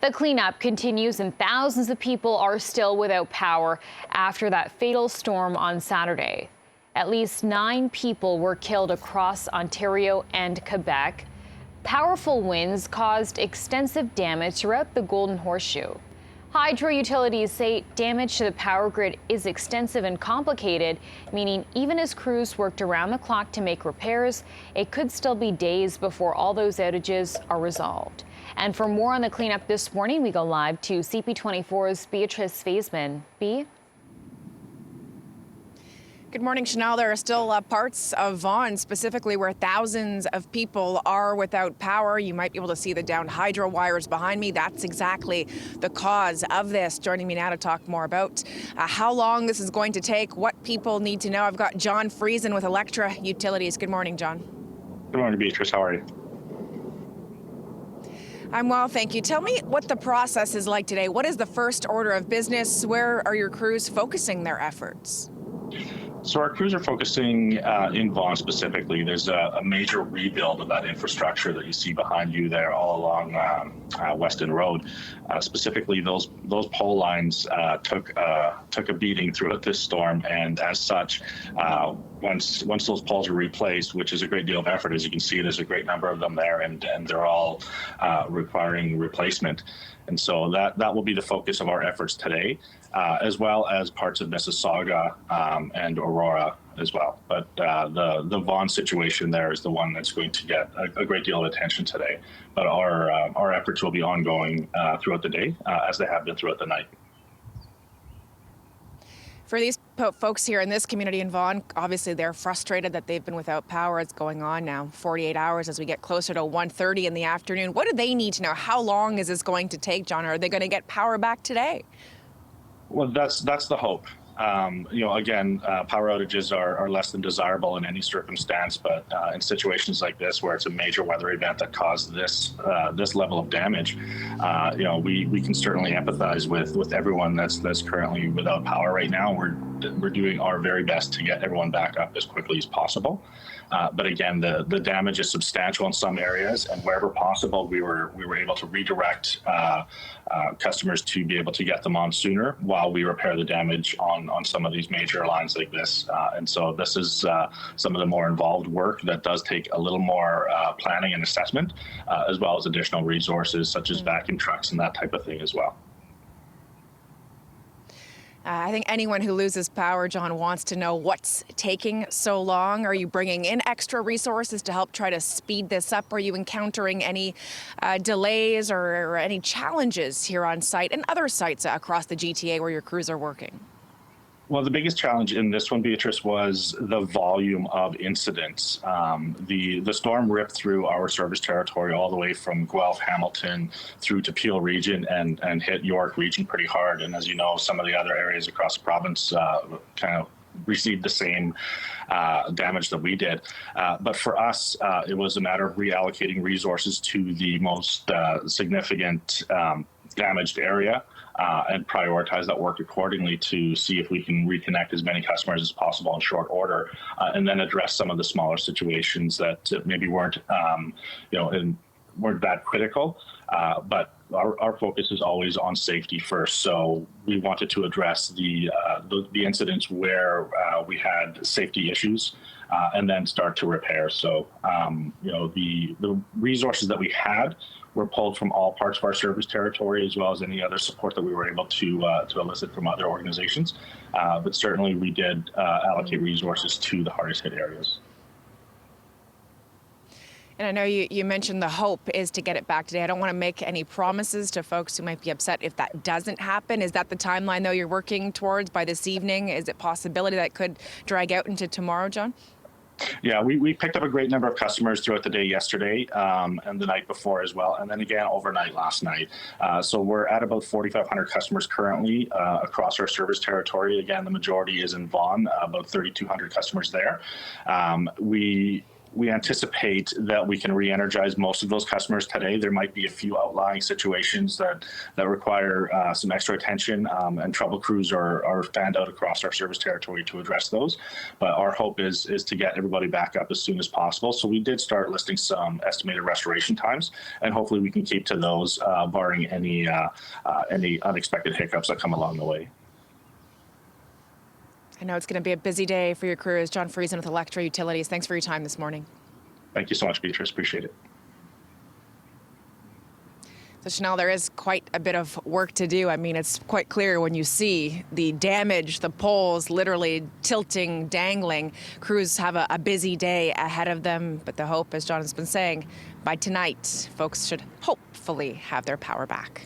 The cleanup continues and thousands of people are still without power after that fatal storm on Saturday. At least 9 people were killed across Ontario and Quebec. Powerful winds caused extensive damage throughout the Golden Horseshoe. Hydro utilities say damage to the power grid is extensive and complicated, meaning even as crews worked around the clock to make repairs, it could still be days before all those outages are resolved. And for more on the cleanup this morning, we go live to CP24's Beatrice Faisman. Bea? Good morning, Chanel. There are still parts of Vaughan, specifically where thousands of people are without power. You might be able to see the downed hydro wires behind me. That's exactly the cause of this. Joining me now to talk more about how long this is going to take, what people need to know. I've got John Friesen with Electra Utilities. Good morning, John. Good morning, Beatrice. How are you? I'm well, thank you. Tell me what the process is like today. What is the first order of business? Where are your crews focusing their efforts? So our crews are focusing in Vaughan specifically. There's a major rebuild of that infrastructure that you see behind you there all along Weston Road. Specifically, those pole lines took a beating throughout this storm, and as such, once those poles are replaced, which is a great deal of effort, as you can see, there's a great number of them there, and they're all requiring replacement. And so that will be the focus of our efforts today, as well as parts of Mississauga and Aurora as well. But the Vaughan situation there is the one that's going to get a great deal of attention today. But our efforts will be ongoing throughout the day, as they have been throughout the night. For these folks here in this community in Vaughan, obviously they're frustrated that they've been without power. It's going on now 48 hours as we get closer to 1:30 in the afternoon. What do they need to know? How long is this going to take, John? Are they going to get power back today? Well, that's the hope. Again, power outages are less than desirable in any circumstance, but in situations like this, where it's a major weather event that caused this level of damage, we can certainly empathize with everyone that's currently without power right now. We're doing our very best to get everyone back up as quickly as possible. But again, the damage is substantial in some areas, and wherever possible, we were able to redirect customers to be able to get them on sooner while we repair the damage on some of these major lines like this. And so this is some of the more involved work that does take a little more planning and assessment, as well as additional resources such as vacuum trucks and that type of thing as well. I think anyone who loses power, John, wants to know what's taking so long. Are you bringing in extra resources to help try to speed this up? Are you encountering any delays or any challenges here on site and other sites across the GTA where your crews are working? Well, the biggest challenge in this one, Beatrice, was the volume of incidents. The storm ripped through our service territory all the way from Guelph, Hamilton, through to Peel region and hit York region pretty hard. And as you know, some of the other areas across the province kind of received the same damage that we did. But for us, it was a matter of reallocating resources to the most significant damaged area. And prioritize that work accordingly to see if we can reconnect as many customers as possible in short order, and then address some of the smaller situations that maybe weren't that critical. But our focus is always on safety first. So we wanted to address the incidents where we had safety issues, and then start to repair. So the resources that we had were pulled from all parts of our service territory, as well as any other support that we were able to elicit from other organizations. But certainly we did allocate resources to the hardest hit areas. And I know you mentioned the hope is to get it back today. I don't want to make any promises to folks who might be upset if that doesn't happen. Is that the timeline, though, you're working towards by this evening? Is it a possibility that could drag out into tomorrow, John? Yeah, we picked up a great number of customers throughout the day yesterday and the night before as well, and then again overnight last night. So we're at about 4,500 customers currently across our service territory. Again, the majority is in Vaughan, about 3,200 customers there. we anticipate that we can re-energize most of those customers today. There might be a few outlying situations that require some extra attention, and trouble crews are fanned out across our service territory to address those. But our hope is to get everybody back up as soon as possible. So we did start listing some estimated restoration times, and hopefully we can keep to those, barring any unexpected hiccups that come along the way. I know it's going to be a busy day for your crews. John Friesen with Electra Utilities, thanks for your time this morning. Thank you so much, Beatrice. Appreciate it. So Chanel, there is quite a bit of work to do. I mean, it's quite clear when you see the damage, the poles literally tilting, dangling. Crews have a busy day ahead of them, but the hope, as John has been saying, by tonight, folks should hopefully have their power back.